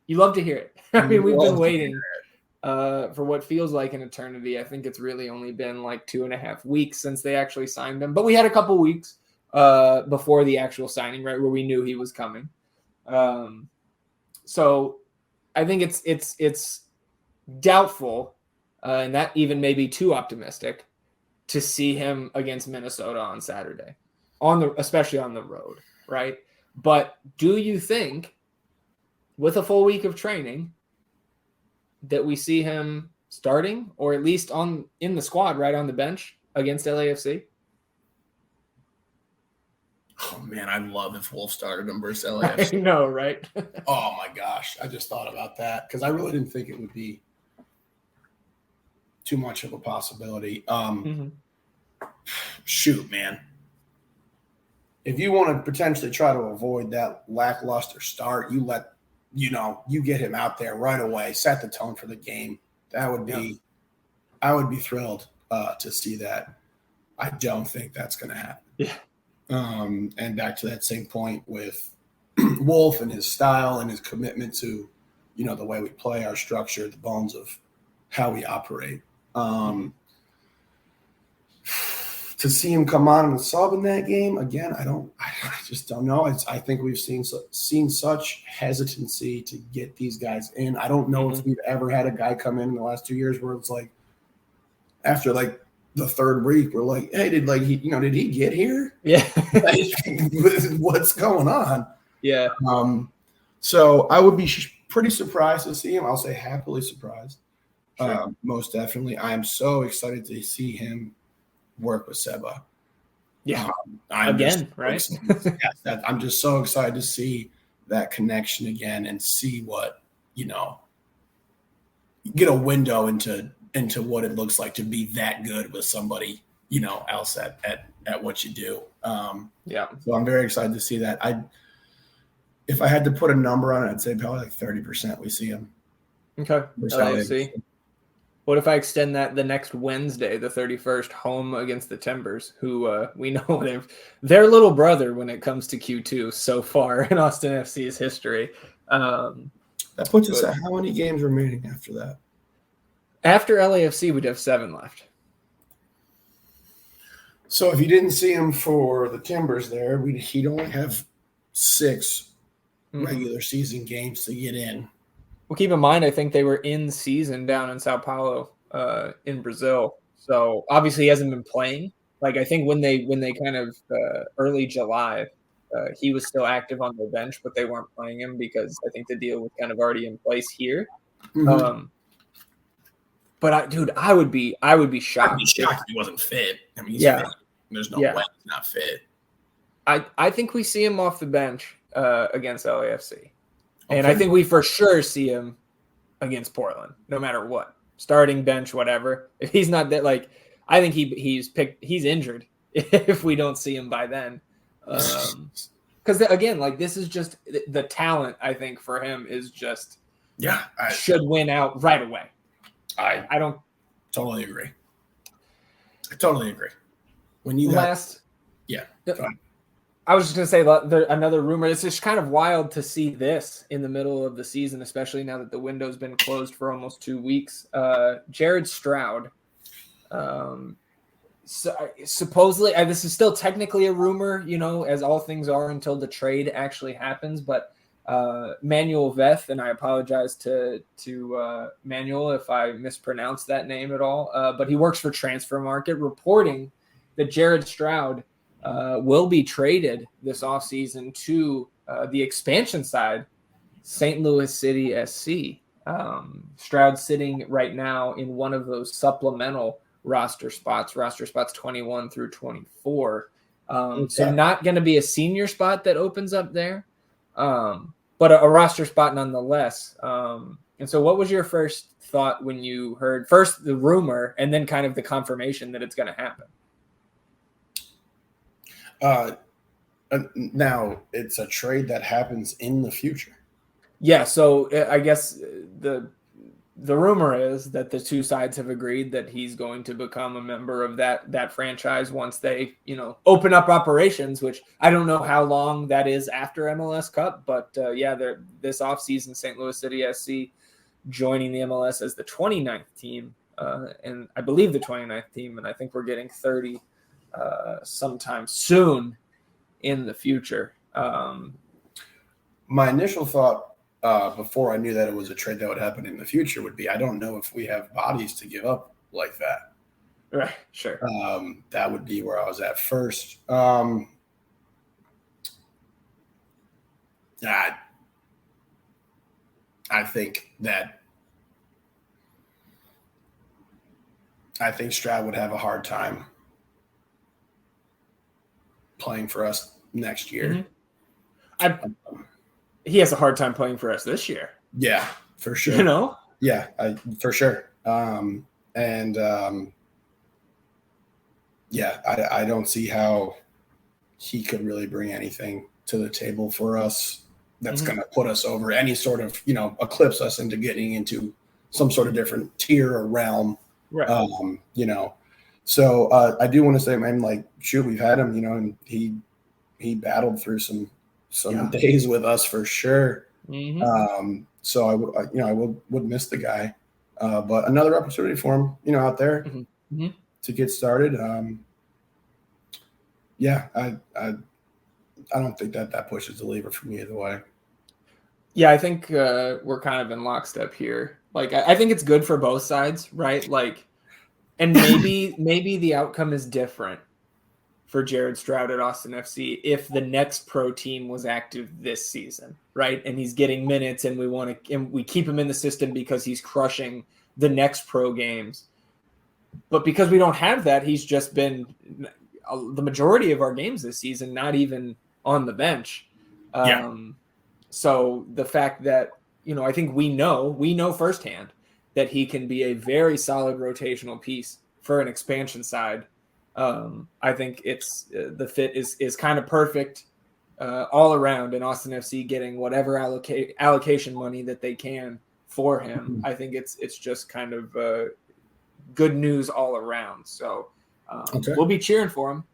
You love to hear it. I mean, we've been waiting for what feels like an eternity. I think it's really only been like 2.5 weeks since they actually signed him, but we had a couple weeks before the actual signing, right, where we knew he was coming. So I think it's doubtful, and that even may be too optimistic, to see him against Minnesota on Saturday, especially on the road, right? But do you think, with a full week of training, that we see him starting, or at least in the squad, right on the bench against LAFC? Oh man, I'd love if Wolf started him versus LAFC. I know, right? Oh my gosh, I just thought about that because I really didn't think it would be too much of a possibility. Shoot, man. If you want to potentially try to avoid that lackluster start, you get him out there right away, set the tone for the game. That would be, I would be thrilled to see that. I don't think that's going to happen. Yeah. And back to that same point with Wolf and his style and his commitment to, the way we play, our structure, the bones of how we operate. To see him come on and sub in that game again, I just don't know. I think we've seen such hesitancy to get these guys in. I don't know if we've ever had a guy come in the last 2 years where it's like, after like the third week, we're like, hey, did he get here? Yeah. What's going on? Yeah. So I would be pretty surprised to see him. I'll say happily surprised. Sure. Most definitely. I am so excited to see him work with Seba. Yeah. I'm right? I'm just so excited to see that connection again and see what, get a window into what it looks like to be that good with somebody, else at what you do. So I'm very excited to see that. If I had to put a number on it, I'd say probably like 30% we see him. Okay. LAFC. What if I extend that the next Wednesday, the 31st, home against the Timbers, who we know their little brother when it comes to Q2 so far in Austin FC's history. That puts us at how many games remaining after that? After LAFC, we'd have 7 left. So if you didn't see him for the Timbers there, he'd only have 6 regular season games to get in. Well, keep in mind, I think they were in season down in Sao Paulo, in Brazil. So obviously he hasn't been playing. Like I think when they kind of early July, he was still active on the bench, but they weren't playing him because I think the deal was kind of already in place here. But I would be shocked. I'd be shocked if he wasn't fit. I mean, he's fit. There's no way he's not fit. I think we see him off the bench against LAFC. And I think we for sure see him against Portland, no matter what. Starting bench, whatever. If he's not that, I think he's injured if we don't see him by then. Because again, this is just the talent. I think for him is just should win out right away. I don't totally agree. I totally agree. When you I was just going to say another rumor. It's just kind of wild to see this in the middle of the season, especially now that the window's been closed for almost 2 weeks. Jared Stroud, supposedly, this is still technically a rumor, as all things are until the trade actually happens. But Manuel Veth, and I apologize to Manuel if I mispronounced that name at all, but he works for Transfer Market, reporting that Jared Stroud will be traded this offseason to the expansion side, St. Louis City SC. Stroud sitting right now in one of those supplemental roster spots 21 through 24. So not going to be a senior spot that opens up there, but a roster spot nonetheless. And so what was your first thought when you heard first the rumor and then kind of the confirmation that it's going to happen? Now it's a trade that happens in the future. Yeah. So I guess the rumor is that the two sides have agreed that he's going to become a member of that franchise once they, open up operations, which I don't know how long that is after MLS Cup, but they're this offseason, St. Louis City SC joining the MLS as the 29th team. And I believe the 29th team, and I think we're getting 30 sometime soon in the future. My initial thought before I knew that it was a trade that would happen in the future would be, I don't know if we have bodies to give up like that. Right. Sure. That would be where I was at first. I think Stroud would have a hard time playing for us next year. He has a hard time playing for us this year. Yeah, for sure. Yeah, for sure. I don't see how he could really bring anything to the table for us that's going to put us over any sort of, eclipse us into getting into some sort of different tier or realm. Right. So I do want to say, man, we've had him, and he battled through some days with us for sure. So I would miss the guy, but another opportunity for him, out there to get started. I don't think that pushes the lever for me either way. Yeah, I think we're kind of in lockstep here. I think it's good for both sides, right? And maybe the outcome is different for Jared Stroud at Austin FC if the next pro team was active this season, right? And he's getting minutes, and we keep him in the system because he's crushing the next pro games. But because we don't have that, he's just been the majority of our games this season, not even on the bench. So the fact that, I think we know firsthand that he can be a very solid rotational piece for an expansion side. I think it's the fit is kind of perfect all around, and Austin FC getting whatever allocation money that they can for him. I think it's just kind of good news all around. So we'll be cheering for him.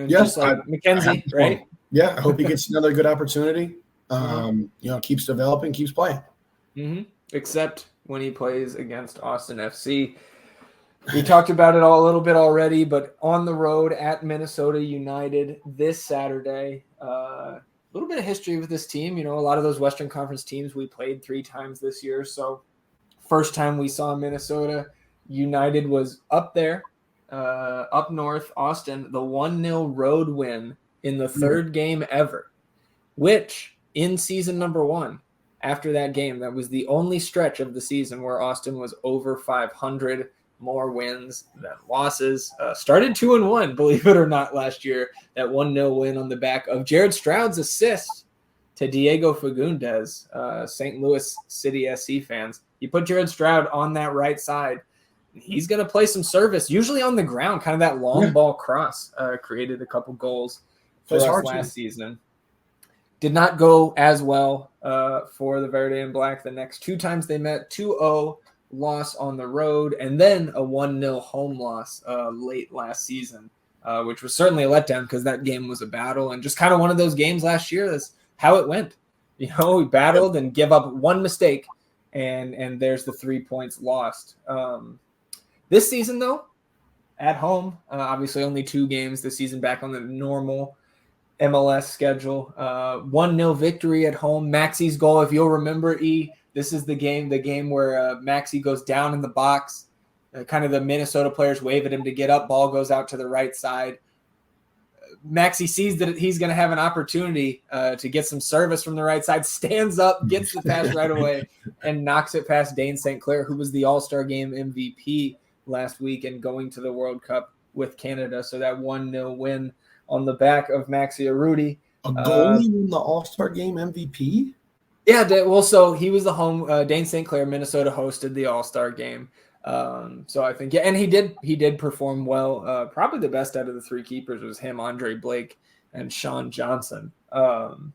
Just like McKenzie, right? Yeah, I hope he gets another good opportunity. Keeps developing, keeps playing. Except when he plays against Austin FC. We talked about it a little bit already, but on the road at Minnesota United this Saturday. A little bit of history with this team. A lot of those Western Conference teams we played 3 times this year. So first time we saw Minnesota United was up there, up north, Austin, the 1-0 road win in the third game ever, which in season number 1, after that game, that was the only stretch of the season where Austin was over 500, more wins than losses. Started 2-1, believe it or not, last year. That 1-0 win on the back of Jared Stroud's assist to Diego Fagundes. St. Louis City SC fans, you put Jared Stroud on that right side, he's going to play some service, usually on the ground, kind of that long ball cross. Created a couple goals for us last season. Did not go as well for the Verde and Black the next 2 times they met. 2-0 loss on the road, and then a 1-0 home loss late last season, which was certainly a letdown because that game was a battle and just kind of one of those games last year. That's how it went. We battled and give up one mistake, and there's the 3 points lost. This season, though, at home, obviously only 2 games this season, back on the normal MLS schedule. 1-0 victory at home. Maxi's goal, if you'll remember, this is the game where Maxi goes down in the box. Kind of the Minnesota players wave at him to get up. Ball goes out to the right side. Maxi sees that he's going to have an opportunity to get some service from the right side, stands up, gets the pass right away, and knocks it past Dane St. Clair, who was the All-Star Game MVP last week and going to the World Cup with Canada. So that 1-0 win on the back of Maxi Arruti. A goalie in the All-Star Game MVP? Yeah, well, so he was the home. Dane St. Clair, Minnesota hosted the All-Star Game. So I think, and he did perform well. Probably the best out of the 3 keepers was him, Andre Blake, and Sean Johnson. So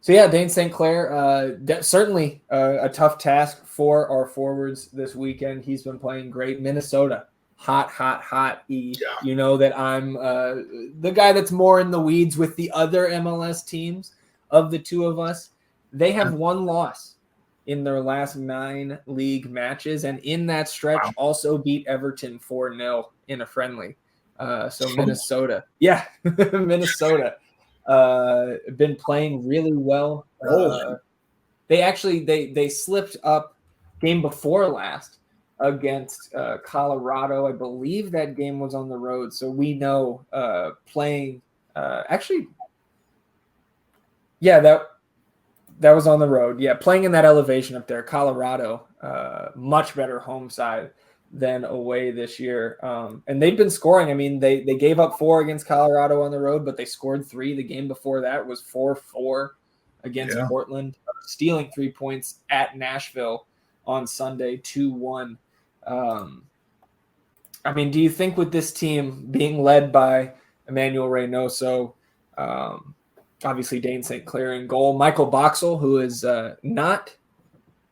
yeah, Dane St. Clair, certainly a tough task for our forwards this weekend. He's been playing great. Minnesota, hot. You know that I'm the guy that's more in the weeds with the other MLS teams. Of the 2 of us, they have 1 loss in their last 9 league matches, and in that stretch also beat Everton 4-0 in a friendly. So Minnesota, Minnesota been playing really well. They slipped up game before last against Colorado. I believe that game was on the road, so we know playing actually. Yeah, that was on the road. Yeah, playing in that elevation up there, Colorado, much better home side than away this year. And they've been scoring. I mean, they gave up 4 against Colorado on the road, but they scored 3. The game before that was 4-4 against Portland, stealing 3 points at Nashville on Sunday, 2-1. I mean, do you think with this team being led by Emmanuel Reynoso, obviously Dane St. Clair in goal, Michael Boxall, who is not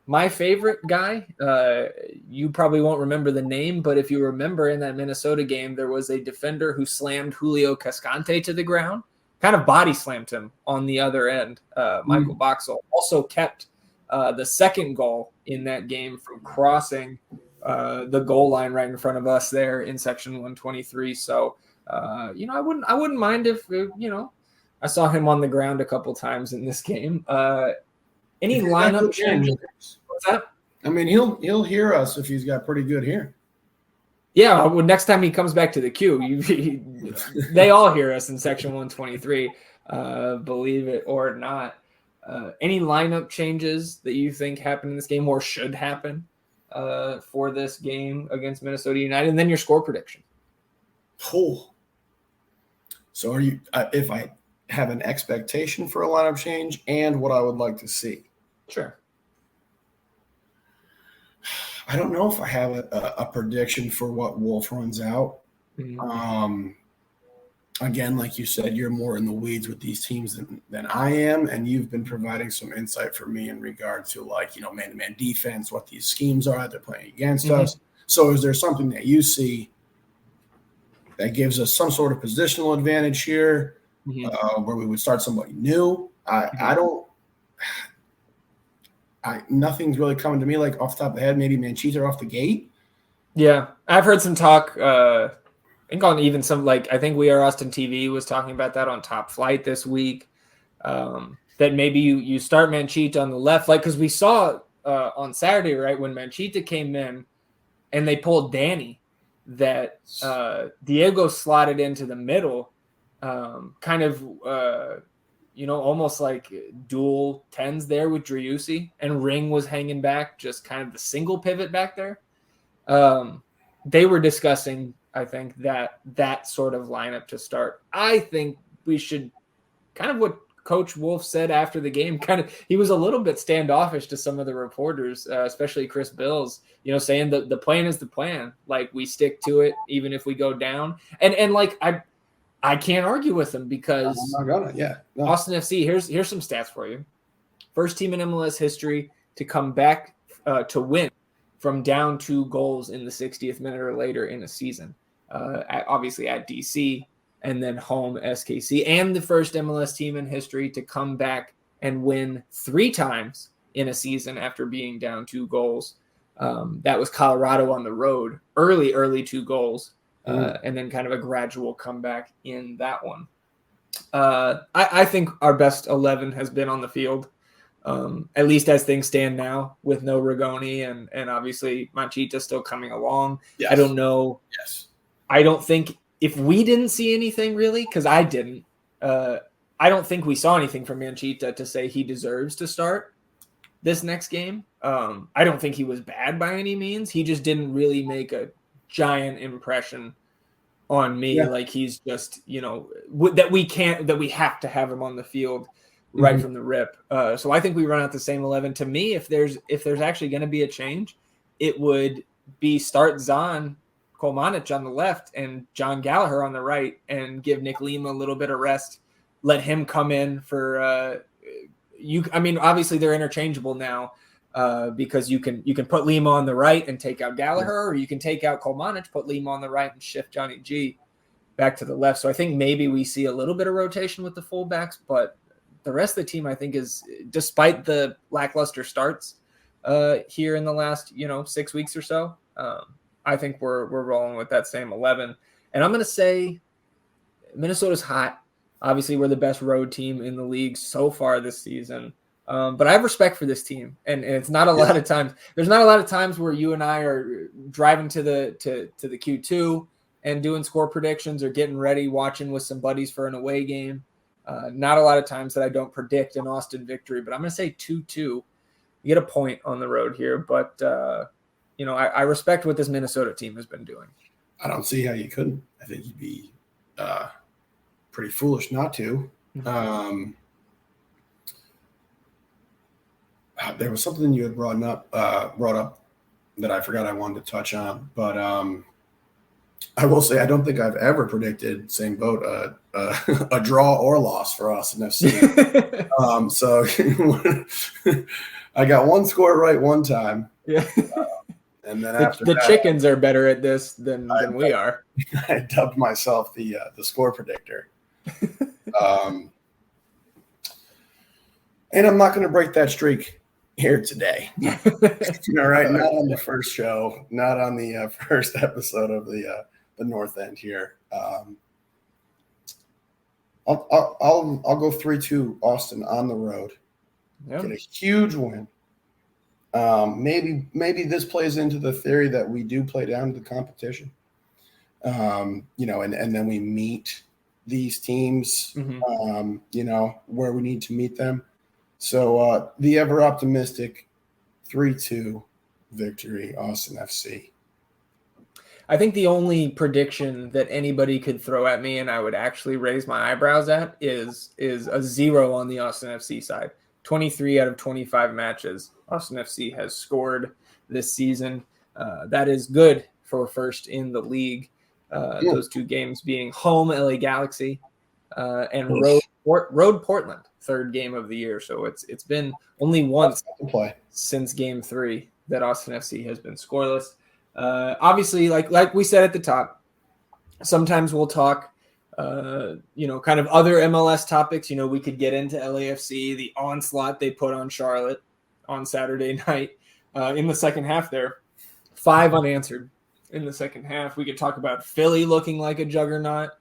my favorite guy. You probably won't remember the name, but if you remember in that Minnesota game, there was a defender who slammed Julio Cascante to the ground, kind of body slammed him on the other end. Michael Boxall also kept the second goal in that game from crossing the goal line right in front of us there in section 123. So, I wouldn't mind if, I saw him on the ground a couple times in this game. Any lineup changes? What's that? I mean, he'll hear us if he's got pretty good hearing. Yeah, well, next time he comes back to the queue, they all hear us in section 123, believe it or not. Any lineup changes that you think happen in this game or should happen? for this game against Minnesota United, and then your score prediction. Oh. So are you? If I have an expectation for a lineup change and what I would like to see. Sure. I don't know if I have a prediction for what Wolf runs out. Mm-hmm. Again, like you said, you're more in the weeds with these teams than I am, and you've been providing some insight for me in regard to, like, man-to-man defense, what these schemes are that they're playing against us. So is there something that you see that gives us some sort of positional advantage here, where we would start somebody new? Nothing's really coming to me like off the top of the head. Maybe Manchita off the gate. Yeah, I've heard some talk. I think on even some, like, I think We Are Austin TV was talking about that on Top Flight this week. That maybe you start Manchita on the left, like, because we saw on Saturday, right, when Manchita came in and they pulled Danny, that Diego slotted into the middle, kind of almost like dual tens there with Driussi, and Ring was hanging back, just kind of the single pivot back there. They were discussing, I think, that sort of lineup to start. I think we should kind of what Coach Wolf said after the game. He was a little bit standoffish to some of the reporters, especially Chris Bills, saying that the plan is the plan. Like, we stick to it even if we go down. And like I can't argue with him because I'm not gonna, no. Austin FC. Here's some stats for you. First team in MLS history to come back to win from down 2 goals in the 60th minute or later in a season. Obviously at DC, and then home SKC, and the first MLS team in history to come back and win 3 times in a season after being down 2 goals. That was Colorado on the road, early 2 goals, and then kind of a gradual comeback in that one. I think our best 11 has been on the field, at least as things stand now, with no Rigoni and obviously Manchita still coming along. Yes. I don't know. Yes. I don't think, if we didn't see anything really, because I didn't, I don't think we saw anything from Manchita to say he deserves to start this next game. I don't think he was bad by any means. He just didn't really make a giant impression on me. Yeah. Like, he's just, that we have to have him on the field right from the rip. So I think we run out the same 11. To me, if there's actually going to be a change, it would be start Zahn Kolmanic on the left and John Gallagher on the right, and give Nick Lima a little bit of rest. Let him come in for obviously they're interchangeable now, because you can put Lima on the right and take out Gallagher, or you can take out Kolmanic, put Lima on the right, and shift Johnny G back to the left. So I think maybe we see a little bit of rotation with the fullbacks, but the rest of the team, I think, is, despite the lackluster starts here in the last 6 weeks or so, I think we're rolling with that same 11. And I'm going to say Minnesota's hot. Obviously, we're the best road team in the league so far this season. But I have respect for this team. And it's not a lot of times. There's not a lot of times where you and I are driving to the Q2 and doing score predictions or getting ready, watching with some buddies for an away game. Not a lot of times that I don't predict an Austin victory. But I'm going to say 2-2. You get a point on the road here. But I respect what this Minnesota team has been doing. I don't see how you couldn't. I think you'd be pretty foolish not to. There was something you had brought up that I forgot I wanted to touch on, but I will say I don't think I've ever predicted, same boat, a draw or loss for us in FC. So I got one score right one time. Yeah. And then after the chickens are better at this than we are. I dubbed myself the score predictor. And I'm not going to break that streak here today. All right, not on the first show, not on the first episode of the North End here. I'll go 3-2 Austin on the road. Yep. Get a huge win. Maybe this plays into the theory that we do play down to the competition. And then we meet these teams, where we need to meet them. So the ever optimistic 3-2 victory, Austin FC. I think the only prediction that anybody could throw at me and I would actually raise my eyebrows at is a 0 on the Austin FC side. 23 out of 25 matches Austin FC has scored this season. That is good for first in the league. Those two games being home LA Galaxy and road Portland, third game of the year. So it's been only once since game 3 that Austin FC has been scoreless. Obviously, like we said at the top, sometimes we'll talk, kind of other MLS topics. We could get into LAFC, the onslaught they put on Charlotte on Saturday night in the second half there. 5 unanswered in the second half. We could talk about Philly looking like a juggernaut.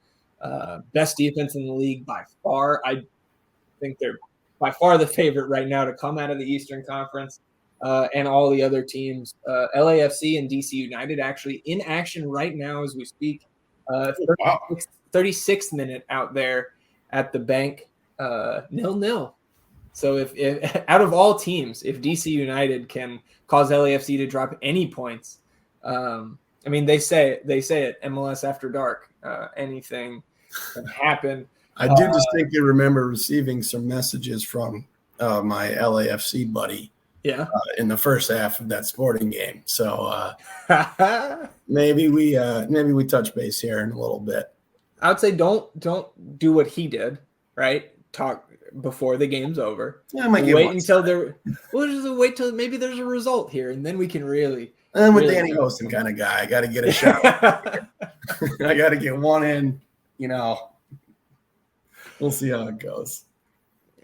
Best defense in the league by far. I think they're by far the favorite right now to come out of the Eastern Conference. And all the other teams, LAFC and DC United actually in action right now as we speak. 36th minute out there at the bank, 0-0. So if out of all teams, if DC United can cause LAFC to drop any points, they say it, MLS after dark, anything can happen. I do distinctly remember receiving some messages from my LAFC buddy. Yeah. In the first half of that Sporting game. So maybe we touch base here in a little bit. I would say don't do what he did, right? Talk before the game's over. Yeah, I might wait until we'll just wait till maybe there's a result here, and then we can really. I'm a Danny Hosen kind of guy. I got to get a shot. I got to get one in. We'll see how it goes.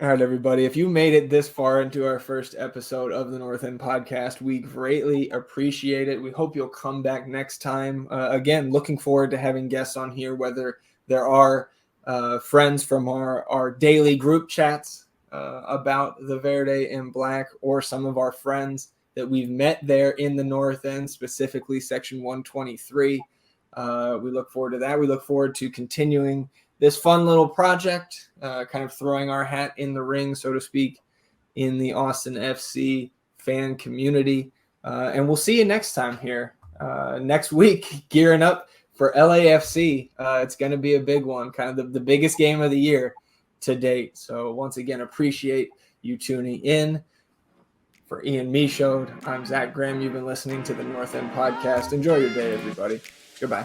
All right, everybody. If you made it this far into our first episode of the North End Podcast, we greatly appreciate it. We hope you'll come back next time. Again, looking forward to having guests on here, whether there are friends from our daily group chats about the Verde and Black, or some of our friends that we've met there in the North End, specifically Section 123. We look forward to that. We look forward to continuing this fun little project, kind of throwing our hat in the ring, so to speak, in the Austin FC fan community. And we'll see you next time here next week, gearing up for LAFC. It's going to be a big one, kind of the biggest game of the year to date. So once again, appreciate you tuning in. For Ian Michaud, I'm Zach Graham. You've been listening to the North End Podcast. Enjoy your day, everybody. Goodbye.